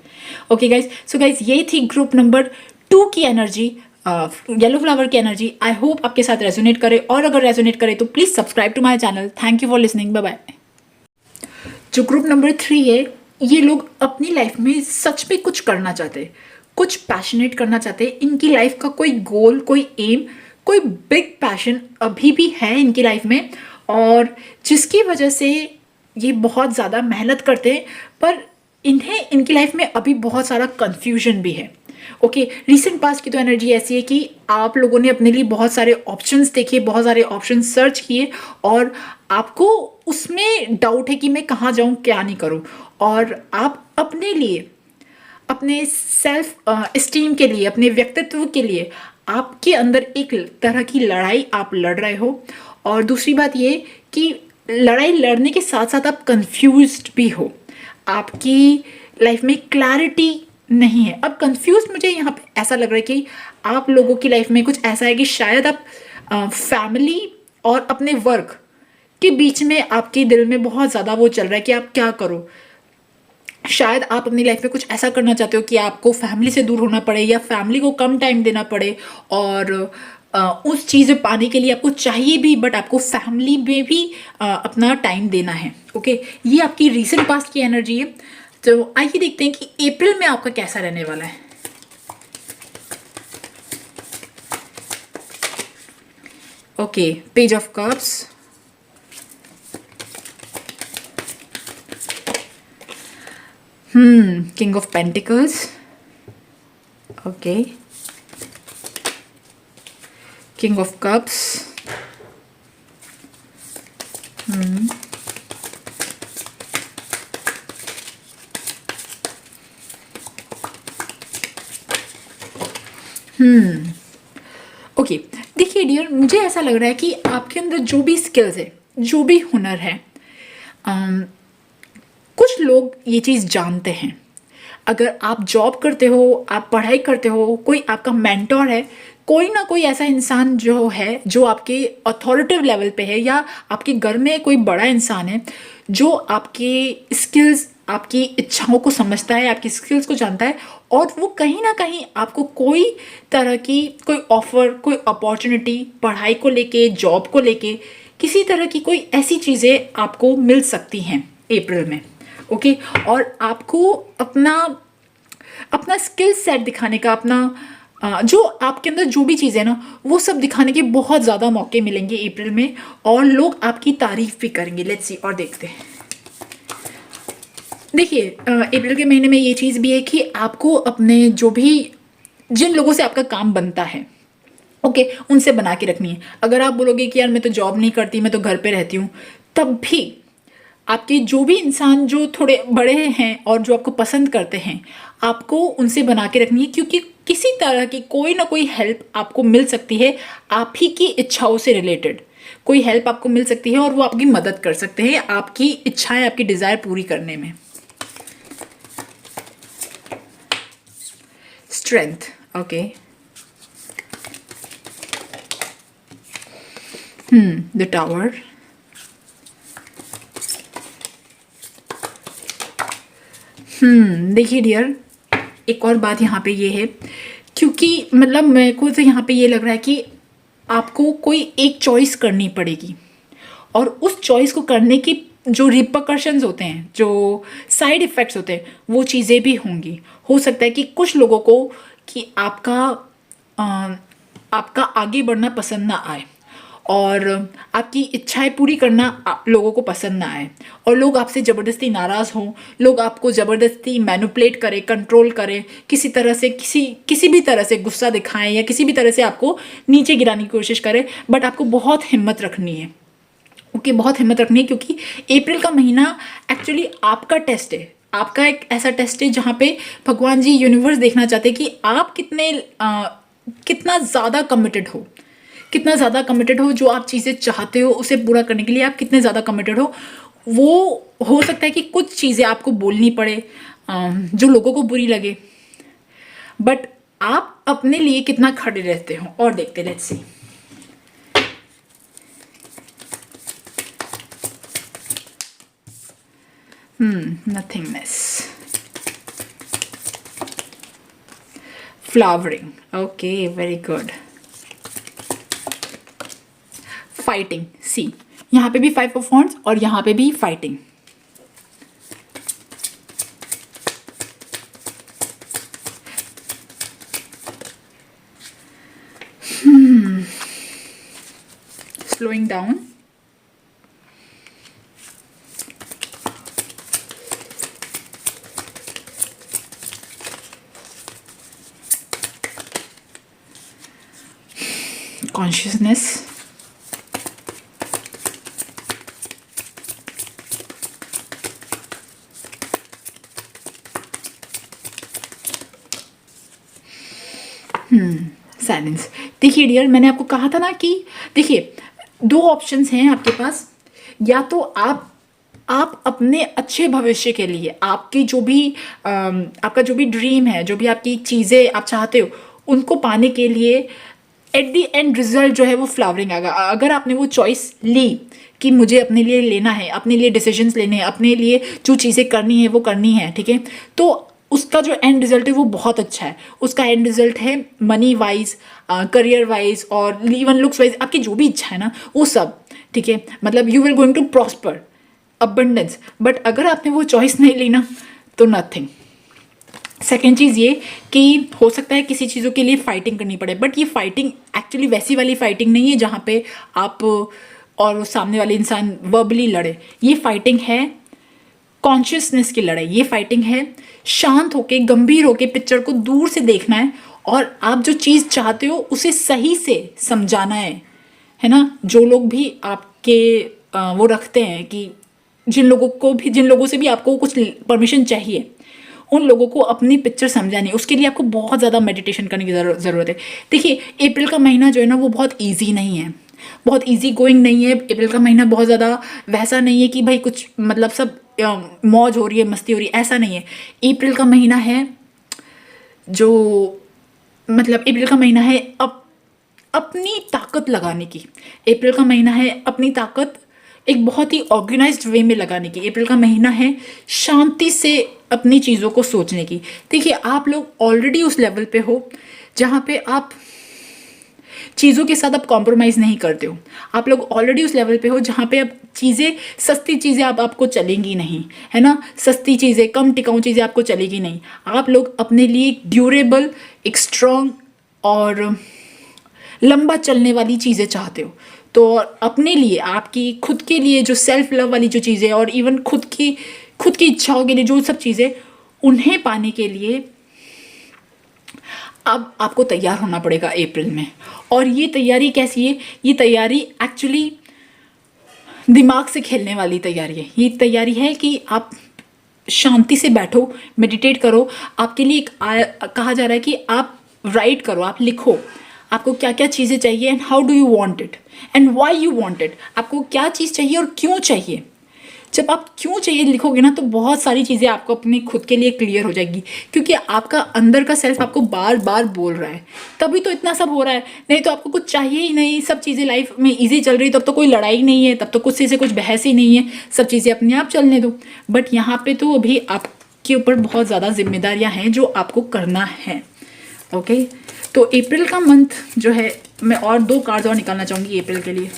ओके गाइज, सो गाइज ये थी ग्रुप नंबर 2 की एनर्जी, येलो फ्लावर की एनर्जी। आई होप आपके साथ रेजोनेट करे, और अगर रेजोनेट करे तो please subscribe to my channel. Thank you for listening, bye bye. जो ग्रुप नंबर 3 है, ये लोग अपनी लाइफ में सच में कुछ करना चाहते हैं, कुछ पैशनेट करना चाहते हैं। इनकी लाइफ का कोई गोल, कोई एम, कोई बिग पैशन अभी भी है इनकी लाइफ में, और जिसकी वजह से ये बहुत ज़्यादा मेहनत करते हैं, पर इन्हें इनकी लाइफ में अभी बहुत सारा कन्फ्यूजन भी है। ओके, रीसेंट पास्ट की तो एनर्जी ऐसी है कि आप लोगों ने अपने लिए बहुत सारे ऑप्शंस देखे, बहुत सारे ऑप्शंस सर्च किए, और आपको उसमें डाउट है कि मैं कहाँ जाऊँ, क्या नहीं करूँ, और आप अपने लिए, अपने सेल्फ एस्टीम के लिए, अपने व्यक्तित्व के लिए आपके अंदर एक तरह की लड़ाई आप लड़ रहे हो। और दूसरी बात ये कि लड़ाई लड़ने के साथ साथ आप कंफ्यूज्ड भी हो, आपकी लाइफ में क्लैरिटी नहीं है। अब कंफ्यूज मुझे यहाँ पे ऐसा लग रहा है कि आप लोगों की लाइफ में कुछ ऐसा है कि शायद आप फैमिली और अपने वर्क के बीच में आपके दिल में बहुत ज़्यादा वो चल रहा है कि आप क्या करो। शायद आप अपनी लाइफ में कुछ ऐसा करना चाहते हो कि आपको फैमिली से दूर होना पड़े, या फैमिली को कम टाइम देना पड़े, और उस चीज़ में पाने के लिए आपको चाहिए भी, बट आपको फैमिली में भी अपना टाइम देना है। ओके, ये आपकी रीसेंट पास्ट की एनर्जी है। तो आइए देखते हैं कि अप्रैल में आपका कैसा रहने वाला है। Okay, page of cups, king of pentacles, okay, king of cups, okay. देखिए डियर, मुझे ऐसा लग रहा है कि आपके अंदर जो भी स्किल्स है, जो भी हुनर है, कुछ लोग ये चीज़ जानते हैं। अगर आप जॉब करते हो, आप पढ़ाई करते हो, कोई आपका मेंटोर है, कोई ना कोई ऐसा इंसान जो है, जो आपके अथॉरिटेटिव लेवल पे है, या आपके घर में कोई बड़ा इंसान है जो आपके स्किल्स, आपकी इच्छाओं को समझता है, आपकी स्किल्स को जानता है, और वो कहीं ना कहीं आपको कोई तरह की कोई ऑफर, कोई अपॉर्चुनिटी, पढ़ाई को लेके, जॉब को लेके, किसी तरह की कोई ऐसी चीज़ें आपको मिल सकती हैं अप्रैल में। ओके, और आपको अपना अपना स्किल सेट दिखाने का, अपना जो आपके अंदर जो भी चीज़ें ना, वो सब दिखाने के बहुत ज़्यादा मौके मिलेंगे अप्रैल में, और लोग आपकी तारीफ भी करेंगे। लेट्स सी, और देखते हैं। देखिए, अप्रैल के महीने में ये चीज़ भी है कि आपको अपने जो भी, जिन लोगों से आपका काम बनता है, ओके, उनसे बना के रखनी है। अगर आप बोलोगे कि यार मैं तो जॉब नहीं करती, मैं तो घर पे रहती हूँ, तब भी आपके जो भी इंसान जो थोड़े बड़े हैं और जो आपको पसंद करते हैं, आपको उनसे बना के रखनी है, क्योंकि किसी तरह की कोई ना कोई हेल्प आपको मिल सकती है, आप ही की इच्छाओं से रिलेटेड कोई हेल्प आपको मिल सकती है, और वो आपकी मदद कर सकते हैं आपकी इच्छाएं, आपकी डिज़ायर पूरी करने में। स्ट्रेंथ, ओके, द टावर, देखिए डियर, एक और बात यहाँ पे ये है, क्योंकि मतलब मेरे को तो यहाँ पे ये लग रहा है कि आपको कोई एक चॉइस करनी पड़ेगी, और उस चॉइस को करने की जो रिपरकशंस होते हैं, जो साइड इफ़ेक्ट्स होते हैं, वो चीज़ें भी होंगी। हो सकता है कि कुछ लोगों को कि आपका आगे बढ़ना पसंद ना आए, और आपकी इच्छाएं पूरी करना लोगों को पसंद ना आए, और लोग आपसे ज़बरदस्ती नाराज़ हों, लोग आपको ज़बरदस्ती मैनिपुलेट करें, कंट्रोल करें, किसी तरह से, किसी भी तरह से गुस्सा दिखाएं, या किसी भी तरह से आपको नीचे गिराने की कोशिश करें। बट आपको बहुत हिम्मत रखनी है। ओके, बहुत हिम्मत रखनी है, क्योंकि अप्रैल का महीना एक्चुअली आपका टेस्ट है, आपका एक ऐसा टेस्ट है जहाँ पे भगवान जी, यूनिवर्स देखना चाहते हैं कि आप कितना ज़्यादा कमिटेड हो, कितना ज़्यादा कमिटेड हो, जो आप चीज़ें चाहते हो उसे पूरा करने के लिए आप कितने ज़्यादा कमिटेड हो। वो हो सकता है कि कुछ चीज़ें आपको बोलनी पड़े जो लोगों को बुरी लगे, बट आप अपने लिए कितना खड़े रहते हो और देखते, let's see. Nothingness, flowering, okay very good, fighting, see यहाँ पे भी 5 ऑफ वॉन्ड्स और यहाँ पे भी fighting. Slowing down, consciousness, silence. देखिए डियर, मैंने आपको कहा था ना कि देखिए 2 ऑप्शंस हैं आपके पास, या तो आप अपने अच्छे भविष्य के लिए, आपकी जो भी आपका जो भी ड्रीम है, जो भी आपकी चीज़ें आप चाहते हो, उनको पाने के लिए एट द एंड रिजल्ट जो है वो फ्लावरिंग आएगा। अगर आपने वो चॉइस ली कि मुझे अपने लिए लेना है, अपने लिए डिसीजंस लेने हैं, अपने लिए जो चीज़ें करनी है वो करनी है, ठीक है, तो उसका जो एंड रिजल्ट है वो बहुत अच्छा है। उसका एंड रिजल्ट है मनी वाइज, करियर वाइज और इवन लुक्स वाइज, आपकी जो भी इच्छा है ना वो सब, ठीक है, मतलब you will going to prosper, abundance. But अगर आपने वो चॉइस नहीं ली ना तो नथिंग। सेकेंड चीज़ ये कि हो सकता है किसी चीज़ों के लिए फाइटिंग करनी पड़े, बट ये फाइटिंग एक्चुअली वैसी वाली फाइटिंग नहीं है जहाँ पे आप और सामने वाले इंसान वर्बली लड़े। ये फाइटिंग है कॉन्शियसनेस की लड़ाई, ये फाइटिंग है शांत होके, गंभीर होके पिक्चर को दूर से देखना है और आप जो चीज़ चाहते हो उसे सही से समझाना है ना। जो लोग भी आपके वो रखते हैं कि जिन लोगों से भी आपको कुछ परमिशन चाहिए, उन लोगों को अपनी पिक्चर समझानी, उसके लिए आपको बहुत ज़्यादा मेडिटेशन करने की ज़रूरत है। देखिए अप्रैल का महीना जो है ना वो बहुत ईजी नहीं है, बहुत ईजी गोइंग नहीं है। अप्रैल का महीना बहुत ज़्यादा वैसा नहीं है कि भाई कुछ मतलब सब मौज हो रही है, मस्ती हो रही है, ऐसा नहीं है। अप्रैल का महीना है जो मतलब अप्रैल का महीना है अपनी ताकत लगाने की। अप्रैल का महीना है अपनी ताकत एक बहुत ही ऑर्गेनाइज्ड वे में लगाने की। अप्रैल का महीना है शांति से अपनी चीज़ों को सोचने की। देखिए आप लोग ऑलरेडी उस लेवल पे हो जहाँ पे आप चीज़ों के साथ आप कॉम्प्रोमाइज़ नहीं करते हो। आप लोग ऑलरेडी उस लेवल पे हो जहाँ पे अब चीज़ें, सस्ती चीज़ें आपको चलेंगी नहीं, है ना। सस्ती चीज़ें, कम टिकाऊ चीज़ें आपको चलेगी नहीं। आप लोग अपने लिए ड्यूरेबल, एक स्ट्रॉन्ग और लंबा चलने वाली चीज़ें चाहते हो। तो अपने लिए, आपकी खुद के लिए जो सेल्फ लव वाली जो चीज़ें और इवन खुद की इच्छाओं के लिए जो सब चीज़ें, उन्हें पाने के लिए अब आपको तैयार होना पड़ेगा अप्रैल में। और ये तैयारी कैसी है? ये तैयारी एक्चुअली दिमाग से खेलने वाली तैयारी है। ये तैयारी है कि आप शांति से बैठो, मेडिटेट करो। आपके लिए कहा जा रहा है कि आप राइट करो, आप लिखो आपको क्या क्या चीज़ें चाहिए and how do you want it and why you want it. आपको क्या चीज़ चाहिए और क्यों चाहिए। जब आप क्यों चाहिए लिखोगे ना तो बहुत सारी चीज़ें आपको अपने खुद के लिए क्लियर हो जाएगी, क्योंकि आपका अंदर का सेल्फ आपको बार बार बोल रहा है, तभी तो इतना सब हो रहा है। नहीं तो आपको कुछ चाहिए ही नहीं, सब चीज़ें लाइफ में इजी चल रही, तब तो कोई लड़ाई नहीं है, तब तो कुछ से कुछ बहस ही नहीं है, सब चीज़ें अपने आप चलने दो। बट यहाँ पे तो अभी आपके ऊपर बहुत ज़्यादा जिम्मेदारियाँ हैं जो आपको करना है। ओके, तो अप्रैल का मंथ जो है, मैं और 2 कार्ड्स और निकालना चाहूँगी अप्रैल के लिए।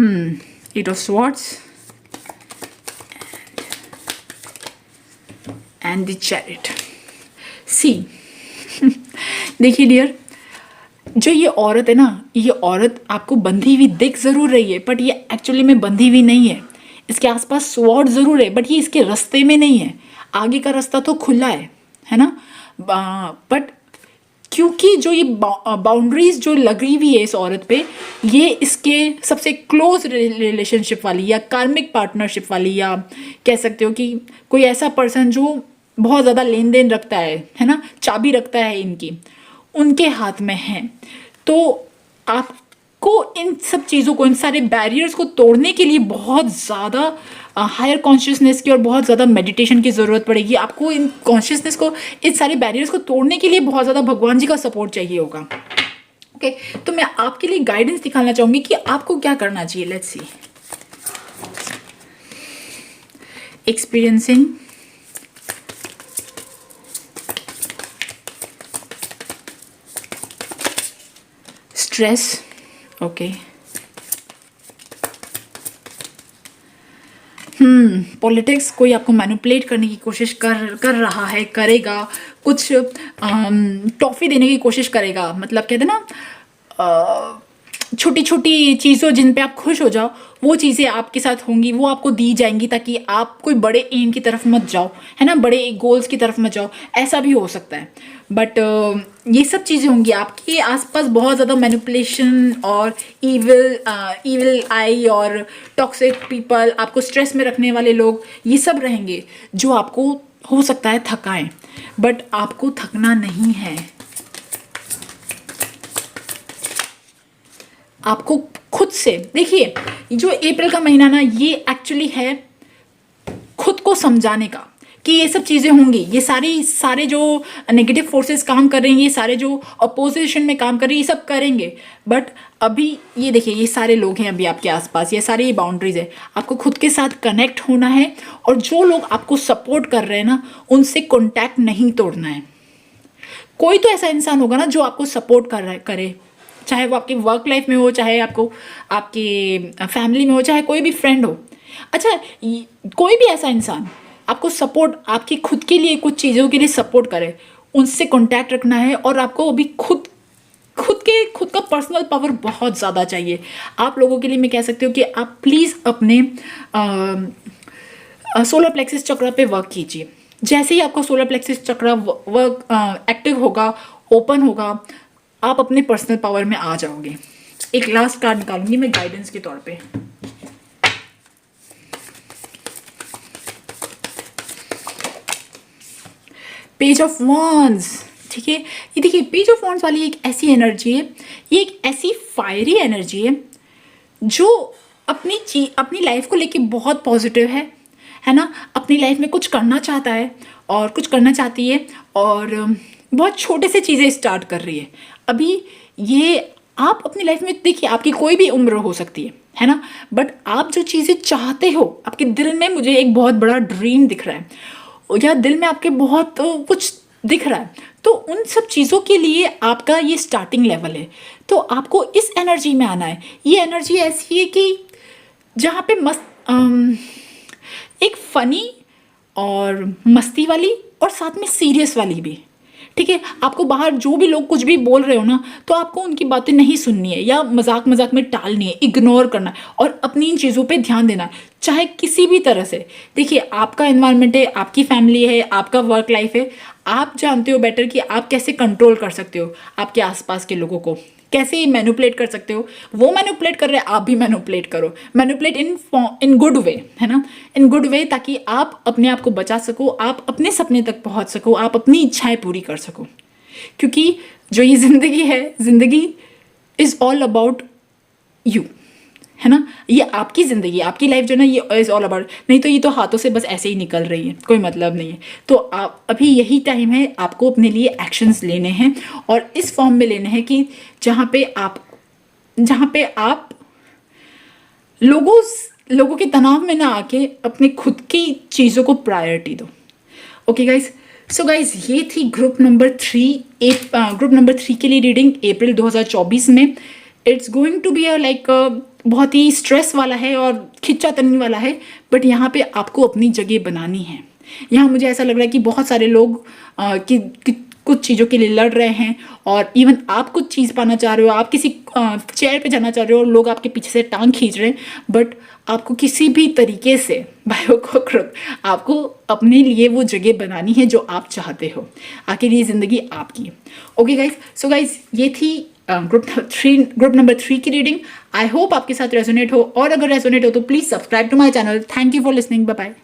Eight of Swords and the Chariot. See, देखिए डियर, जो ये औरत है ना, ये औरत आपको बंधी हुई दिख ज़रूर रही है, बट ये एक्चुअली में बंधी हुई नहीं है। इसके आसपास स्वॉर्ड ज़रूर है, बट ये इसके रास्ते में नहीं है। आगे का रास्ता तो खुला है ना, बट क्योंकि जो ये बाउंड्रीज जो लगी हुई है इस औरत पे, ये इसके सबसे क्लोज रिलेशनशिप वाली या कार्मिक पार्टनरशिप वाली, या कह सकते हो कि कोई ऐसा पर्सन जो बहुत ज़्यादा लेन देन रखता है ना, चाबी रखता है इनकी, उनके हाथ में है। तो आप आपको इन सब चीज़ों को, इन सारे बैरियर्स को तोड़ने के लिए बहुत ज़्यादा हायर कॉन्शियसनेस की और बहुत ज़्यादा मेडिटेशन की ज़रूरत पड़ेगी। आपको इन कॉन्शियसनेस को, इन सारे बैरियर्स को तोड़ने के लिए बहुत ज़्यादा भगवान जी का सपोर्ट चाहिए होगा। ओके, तो मैं आपके लिए गाइडेंस दिखाना चाहूँगी कि आपको क्या करना चाहिए। Let's see. Experiencing stress. Okay, politics, कोई आपको मैनिपुलेट करने की कोशिश कर रहा है, करेगा, कुछ टॉफी देने की कोशिश करेगा। मतलब कहते हैं ना, छोटी छोटी चीज़ों जिन पे आप खुश हो जाओ, वो चीज़ें आपके साथ होंगी, वो आपको दी जाएंगी ताकि आप कोई बड़े एम की तरफ मत जाओ, है ना, बड़े गोल्स की तरफ मत जाओ। ऐसा भी हो सकता है, बट ये सब चीज़ें होंगी आपके आसपास। बहुत ज़्यादा मैनिपुलेशन और इविल आई और टॉक्सिक पीपल, आपको स्ट्रेस में रखने वाले लोग, ये सब रहेंगे जो आपको हो सकता है थकाएं, बट आपको थकना नहीं है। आपको खुद से, देखिए जो अप्रैल का महीना ना, ये एक्चुअली है खुद को समझाने का कि ये सब चीज़ें होंगी, ये सारे जो नेगेटिव फोर्सेस काम कर रहे हैं, ये सारे जो अपोजिशन में काम कर रहे हैं, ये सब करेंगे। बट अभी ये देखिए, ये सारे लोग हैं अभी आपके आसपास, ये सारी बाउंड्रीज है। आपको खुद के साथ कनेक्ट होना है, और जो लोग आपको सपोर्ट कर रहे हैं ना, उनसे कॉन्टैक्ट नहीं तोड़ना है। कोई तो ऐसा इंसान होगा ना जो आपको सपोर्ट करे, चाहे वो आपकी वर्क लाइफ में हो, चाहे आपको आपकी फैमिली में हो, चाहे कोई भी फ्रेंड हो। अच्छा, कोई भी ऐसा इंसान आपको सपोर्ट, आपकी खुद के लिए कुछ चीज़ों के लिए सपोर्ट करे, उनसे कांटेक्ट रखना है। और आपको अभी खुद का पर्सनल पावर बहुत ज़्यादा चाहिए। आप लोगों के लिए मैं कह सकती हूँ कि आप प्लीज़ अपने सोलर प्लेक्सिस चक्र पे वर्क कीजिए। जैसे ही आपका सोलर प्लेक्सिस चक्र वर्क एक्टिव होगा, ओपन होगा, आप अपने पर्सनल पावर में आ जाओगे। एक लास्ट कार्ड निकालूंगी मैं गाइडेंस के तौर पे। पेज ऑफ वॉन्ड्स, ठीक है। ये देखिए, पेज ऑफ वॉन्ड्स वाली एक ऐसी एनर्जी है, ये एक ऐसी फायरी एनर्जी है जो अपनी लाइफ को लेके बहुत पॉजिटिव है ना। अपनी लाइफ में कुछ करना चाहता है और कुछ करना चाहती है, और बहुत छोटे से चीज़ें स्टार्ट कर रही है अभी। ये आप अपनी लाइफ में देखिए, आपकी कोई भी उम्र हो सकती है ना, बट आप जो चीज़ें चाहते हो, आपके दिल में मुझे एक बहुत बड़ा ड्रीम दिख रहा है, या दिल में आपके बहुत कुछ दिख रहा है, तो उन सब चीज़ों के लिए आपका ये स्टार्टिंग लेवल है। तो आपको इस एनर्जी में आना है। ये एनर्जी ऐसी है कि जहाँ पे एक फनी और मस्ती वाली और साथ में सीरियस वाली भी, ठीक है। आपको बाहर जो भी लोग कुछ भी बोल रहे हो ना, तो आपको उनकी बातें नहीं सुननी है, या मजाक में टालनी है, इग्नोर करना है, और अपनी इन चीज़ों पे ध्यान देना है, चाहे किसी भी तरह से। देखिए, आपका एनवायरनमेंट है, आपकी फैमिली है, आपका वर्क लाइफ है, आप जानते हो बेटर कि आप कैसे कंट्रोल कर सकते हो आपके आसपास के लोगों को, कैसे मैनिपुलेट कर सकते हो। वो मैनिपुलेट कर रहे हैं, आप भी मैनिपुलेट करो। मैनिपुलेट इन गुड वे, है ना, इन गुड वे, ताकि आप अपने आप को बचा सको, आप अपने सपने तक पहुंच सको, आप अपनी इच्छाएं पूरी कर सको। क्योंकि जो ये ज़िंदगी है, ज़िंदगी इज़ ऑल अबाउट यू, है ना। ये आपकी ज़िंदगी, आपकी लाइफ जो ना, ये इज़ ऑल अबाउट, नहीं तो ये तो हाथों से बस ऐसे ही निकल रही है, कोई मतलब नहीं है। तो आप अभी यही टाइम है आपको अपने लिए एक्शंस लेने हैं, और इस फॉर्म में लेने हैं कि जहाँ पे आप लोगों के तनाव में ना आके अपने खुद की चीज़ों को प्रायोरिटी दो। ओके गाइज, सो गाइज, ये थी ग्रुप नंबर 3 के लिए रीडिंग अप्रैल 2024 में। It's going to be like बहुत ही स्ट्रेस वाला है और खिंचातनी वाला है, बट यहाँ पे आपको अपनी जगह बनानी है। यहाँ मुझे ऐसा लग रहा है कि बहुत सारे लोग कुछ चीज़ों के लिए लड़ रहे हैं, और इवन आप कुछ चीज़ पाना चाह रहे हो, आप किसी चेयर पे जाना चाह रहे हो और लोग आपके पीछे से टांग खींच रहे हैं, बट आपको किसी भी तरीके से आपको अपने लिए वो जगह बनानी है जो आप चाहते हो। आखिर ये ज़िंदगी आपकी। ओके गाइज, सो गाइज, ये थी ग्रुप नंबर 3 की रीडिंग। आई होप आपके साथ रेजोनेट हो, और अगर रेजोनेट हो तो please subscribe to my channel. Thank you for listening, bye bye.